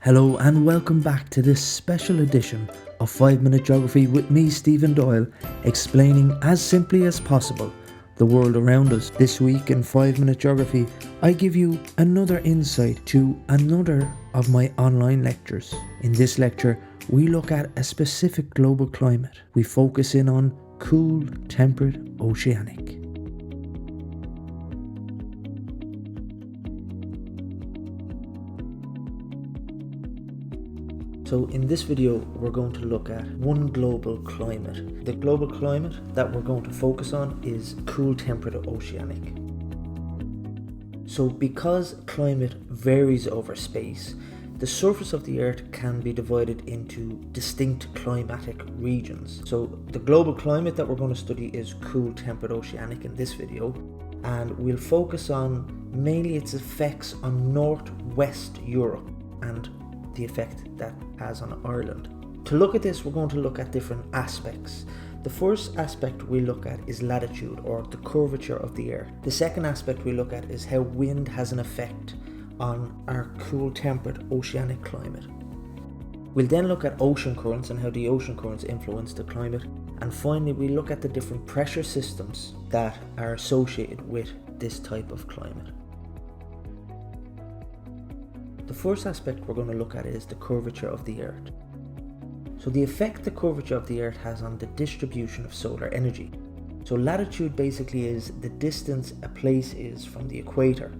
Hello and welcome back to this special edition of 5-Minute Geography with me, Stephen Doyle, explaining as simply as possible the world around us. This week in 5-Minute Geography, I give you another insight to another of my online lectures. In this lecture, we look at a specific global climate. We focus in on cool, temperate, oceanic. So in this video, we're going to look at one global climate. The global climate that we're going to focus on is cool temperate oceanic. So because climate varies over space, the surface of the Earth can be divided into distinct climatic regions. So the global climate that we're going to study is cool temperate oceanic in this video, and we'll focus on mainly its effects on northwest Europe and the effect that has on Ireland. To look at this, we're going to look at different aspects. The first aspect we look at is latitude, or the curvature of the Earth. The second aspect we look at is how wind has an effect on our cool temperate oceanic climate. We'll then look at ocean currents and how the ocean currents influence the climate. And finally, we look at the different pressure systems that are associated with this type of climate. The first aspect we're going to look at is the curvature of the Earth. So the effect the curvature of the Earth has on the distribution of solar energy. So latitude basically is the distance a place is from the equator.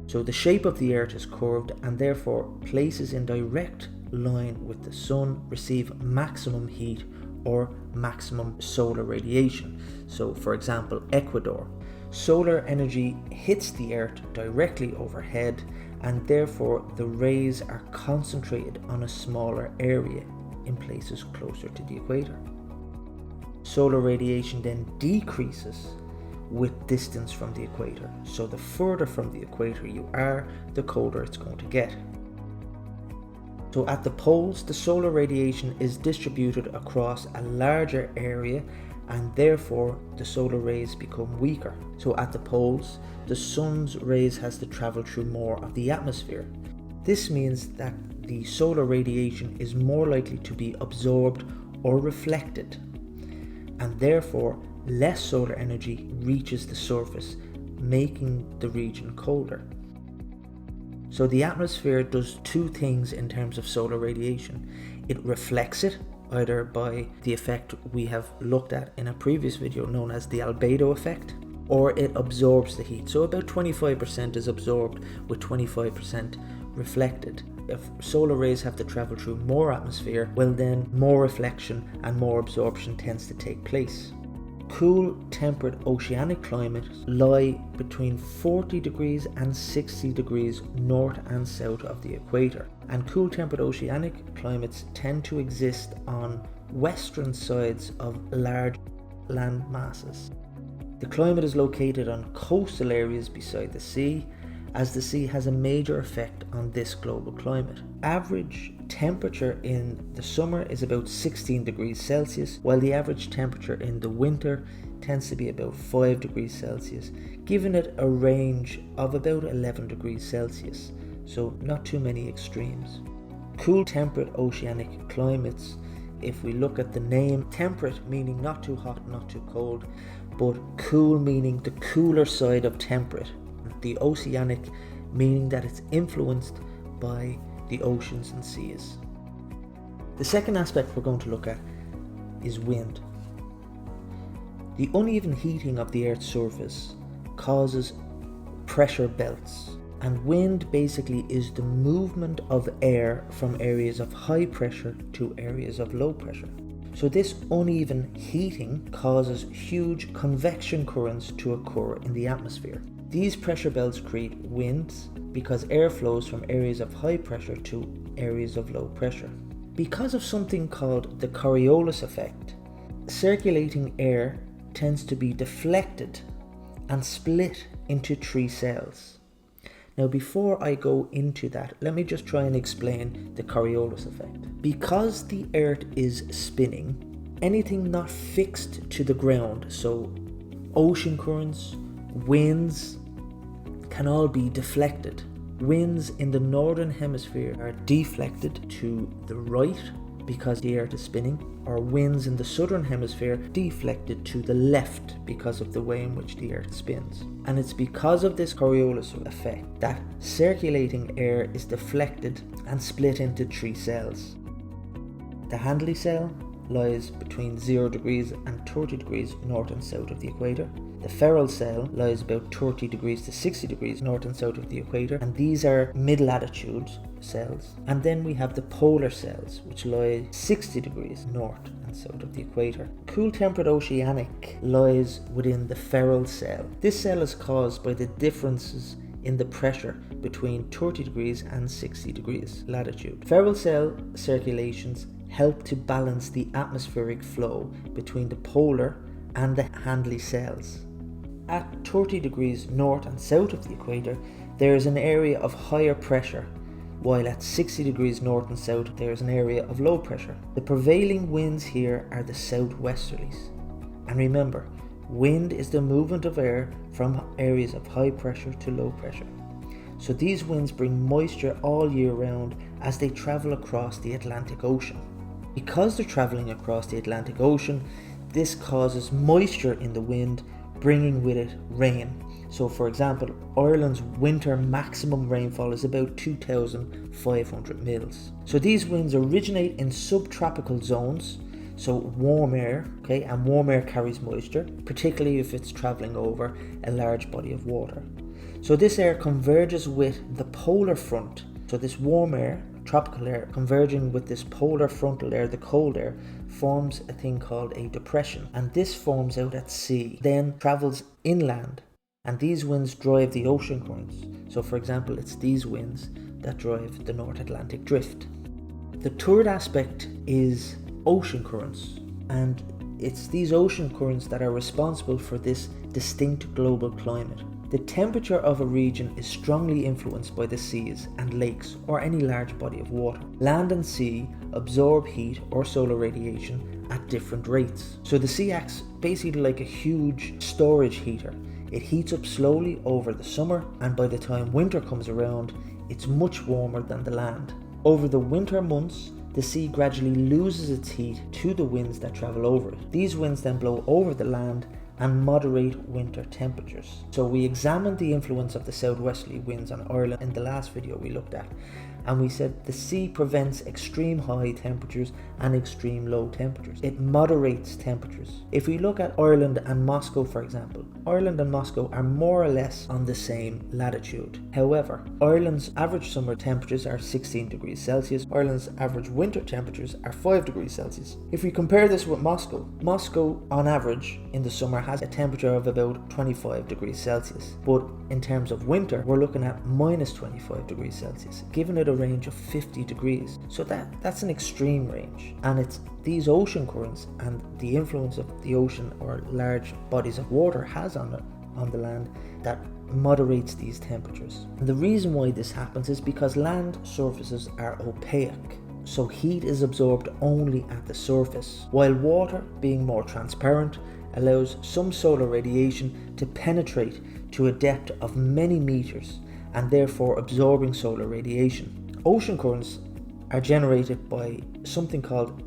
So the shape of the Earth is curved, and therefore places in direct line with the sun receive maximum heat or maximum solar radiation. So for example, Ecuador. Solar energy hits the Earth directly overhead, and therefore the rays are concentrated on a smaller area in places closer to the equator. Solar radiation then decreases with distance from the equator. So the further from the equator you are, the colder it's going to get. So at the poles, the solar radiation is distributed across a larger area, and therefore the solar rays become weaker. So at the poles, the sun's rays has to travel through more of the atmosphere. This means that the solar radiation is more likely to be absorbed or reflected, and therefore less solar energy reaches the surface, making the region colder. So the atmosphere does two things in terms of solar radiation. It reflects it, either by the effect we have looked at in a previous video known as the albedo effect, or it absorbs the heat. So about 25% is absorbed with 25% reflected. If solar rays have to travel through more atmosphere, well then more reflection and more absorption tends to take place. Cool temperate oceanic climates lie between 40 degrees and 60 degrees north and south of the equator, and cool temperate oceanic climates tend to exist on western sides of large land masses. The climate is located on coastal areas beside the sea, as the sea has a major effect on this global climate. Average temperature in the summer is about 16 degrees Celsius, while the average temperature in the winter tends to be about 5 degrees Celsius, giving it a range of about 11 degrees Celsius, so not too many extremes. Cool temperate oceanic climates, if we look at the name, temperate meaning not too hot, not too cold, but cool meaning the cooler side of temperate. The oceanic meaning that it's influenced by the oceans and seas. The second aspect we're going to look at is wind. The uneven heating of the Earth's surface causes pressure belts, and wind basically is the movement of air from areas of high pressure to areas of low pressure. So this uneven heating causes huge convection currents to occur in the atmosphere. These pressure belts create winds because air flows from areas of high pressure to areas of low pressure. Because of something called the CORIOLIS effect, circulating air tends to be deflected and split into three cells. Now before I go into that, let me just try and explain the Coriolis effect. Because the Earth is spinning, anything not fixed to the ground, so ocean currents, winds, can all be deflected. Winds in the northern hemisphere are deflected to the right because the earth is spinning, or winds in the southern hemisphere deflected to the left because of the way in which the earth spins. And it's because of this Coriolis effect that circulating air is deflected and split into three cells. The HANDLET cell lies between 0 degrees and 30 degrees north and south of the equator. The ferrule cell lies about 30 degrees to 60 degrees north and south of the equator, and these are mid-latitude cells. And then we have the polar cells, which lie 60 degrees north and south of the equator. Cool Temperate Oceanic lies within the ferrule cell. This cell is caused by the differences in the pressure between 30 degrees and 60 degrees latitude. Ferrule cell circulations help to balance the atmospheric flow between the polar and the HANDLET cells. At 30 degrees north and south of the equator, there is an area of higher pressure, while at 60 degrees north and south, there is an area of low pressure. The prevailing winds here are the southwesterlies. And remember, wind is the movement of air from areas of high pressure to low pressure. So these winds bring moisture all year round as they travel across the Atlantic Ocean. Because they're traveling across the Atlantic Ocean, this causes moisture in the wind, bringing with it rain. So for example, Ireland's winter maximum rainfall is about 2,500 mils. So these winds originate in subtropical zones, so warm air, okay, and warm air carries moisture, particularly if it's traveling over a large body of water. So this air converges with the polar front. So this warm air, tropical air, converging with this polar frontal air, the cold air, forms a thing called a depression. And this forms out at sea, then travels inland. And these winds drive the ocean currents. So for example, it's these winds that drive the North Atlantic drift. The third aspect is ocean currents. And it's these ocean currents that are responsible for this distinct global climate. The temperature of a region is strongly influenced by the seas and lakes or any large body of water. Land and sea absorb heat or solar radiation at different rates. So the sea acts basically like a huge storage heater. It heats up slowly over the summer, and by the time winter comes around, it's much warmer than the land. Over the winter months, the sea gradually loses its heat to the winds that travel over it. These winds then blow over the land and moderate winter temperatures. So we examined the influence of the southwesterly winds on Ireland in the last video we looked at, and we said the sea prevents extreme high temperatures and extreme low temperatures. It moderates temperatures. If we look at Ireland and Moscow, for example, Ireland and Moscow are more or less on the same latitude. However, Ireland's average summer temperatures are 16 degrees Celsius. Ireland's average winter temperatures are 5 degrees Celsius. If we compare this with Moscow, Moscow on average in the summer has a temperature of about 25 degrees Celsius. But in terms of winter, we're looking at minus 25 degrees Celsius, giving it a range of 50 degrees. So that's an extreme range. And it's these ocean currents and the influence of the ocean or large bodies of water has on the land that moderates these temperatures. And the reason why this happens is because land surfaces are opaque. So heat is absorbed only at the surface, while water, being more transparent, allows some solar radiation to penetrate to a depth of many meters and therefore absorbing solar radiation. Ocean currents are generated by something called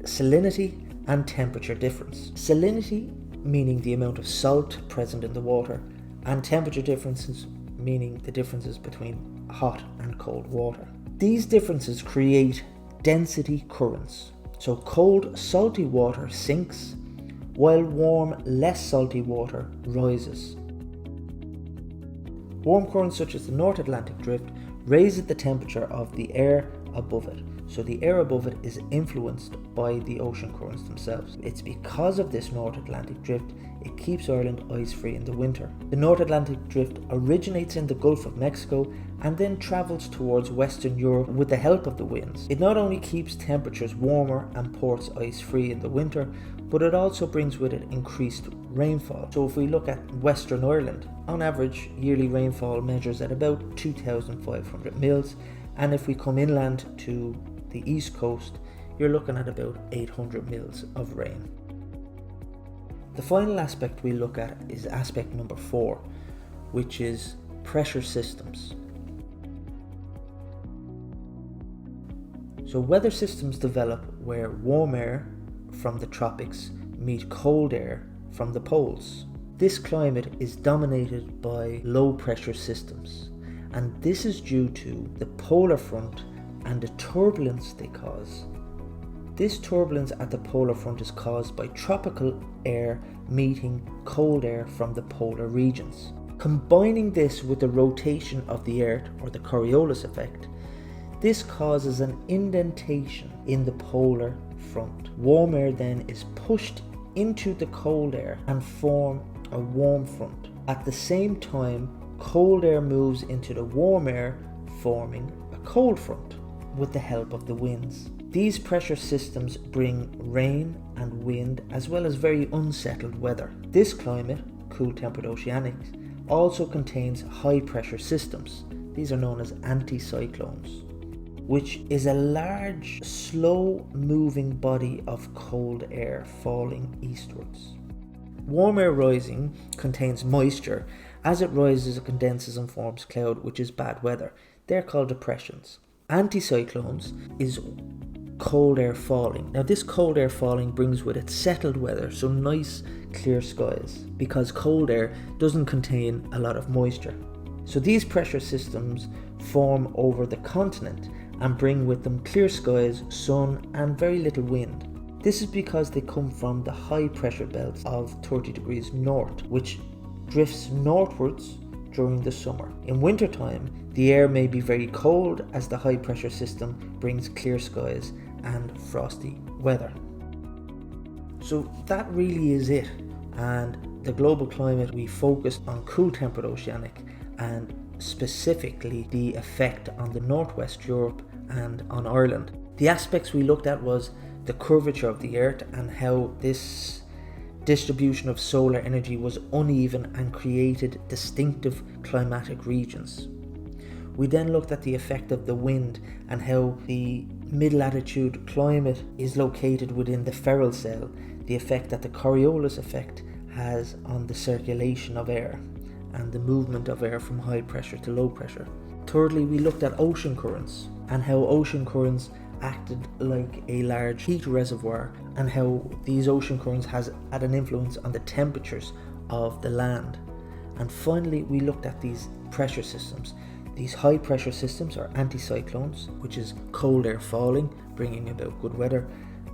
salinity and temperature difference. Salinity meaning the amount of salt present in the water, and temperature differences meaning the differences between hot and cold water. These differences create density currents. So cold, salty water sinks, while warm, less salty water rises. Warm currents such as the North Atlantic drift raises the temperature of the air above it. So the air above it is influenced by the ocean currents themselves. It's because of this North Atlantic drift it keeps Ireland ice-free in the winter. The North Atlantic drift originates in the Gulf of Mexico and then travels towards Western Europe with the help of the winds. It not only keeps temperatures warmer and ports ice-free in the winter, but it also brings with it increased rainfall. So if we look at Western Ireland, on average yearly rainfall measures at about 2,500 mils, and if we come inland to the east coast, you're looking at about 800 mils of rain. The final aspect we look at is aspect number 4, which is pressure systems. So weather systems develop where warm air from the tropics meet cold air from the poles. This climate is dominated by low pressure systems, and this is due to the polar front and the turbulence they cause. This turbulence at the polar front is caused by tropical air meeting cold air from the polar regions. Combining this with the rotation of the Earth, or the Coriolis effect, this causes an indentation in the polar front. Warm air then is pushed into the cold air and form a warm front. At the same time, cold air moves into the warm air, forming a cold front with the help of the winds. These pressure systems bring rain and wind, as well as very unsettled weather. This climate, cool temperate oceanic, also contains high pressure systems. These are known as anticyclones, which is a large, slow moving body of cold air falling eastwards. Warm air rising contains moisture. As it rises, it condenses and forms cloud, which is bad weather. They're called depressions. Anticyclones is cold air falling. Now this cold air falling brings with it settled weather, so nice clear skies, because cold air doesn't contain a lot of moisture. So these pressure systems form over the continent and bring with them clear skies, sun and very little wind. This is because they come from the high pressure belts of 30 degrees north, which drifts northwards during the summer. In wintertime, the air may be very cold as the high pressure system brings clear skies and frosty weather. So that really is it. And the global climate, we focused on cool temperate oceanic and specifically the effect on the northwest Europe and on Ireland. The aspects we looked at was the curvature of the Earth and how this distribution of solar energy was uneven and created distinctive climatic regions. We then looked at the effect of the wind and how the mid-latitude climate is located within the feral cell, the effect that the Coriolis effect has on the circulation of air and the movement of air from high pressure to low pressure. Thirdly, we looked at ocean currents and how ocean currents acted like a large heat reservoir and how these ocean currents had an influence on the temperatures of the land. And finally, we looked at these pressure systems. These high pressure systems are anticyclones, which is cold air falling, bringing about good weather.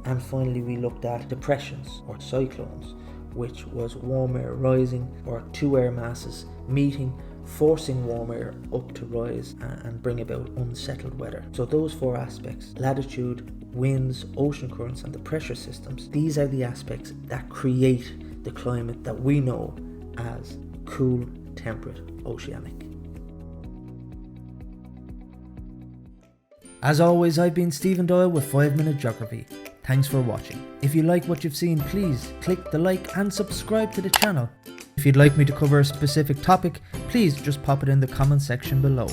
And finally, we looked at depressions or cyclones, which was warm air rising or two air masses meeting, forcing warm air up to rise and bring about unsettled weather. So those four aspects, latitude, winds, ocean currents and the pressure systems, these are the aspects that create the climate that we know as cool temperate oceanic. As always, I've been Stephen Doyle with 5 Minute Geography. Thanks for watching. If you like what you've seen, please click the like and subscribe to the channel. If you'd like me to cover a specific topic, please just pop it in the comment section below.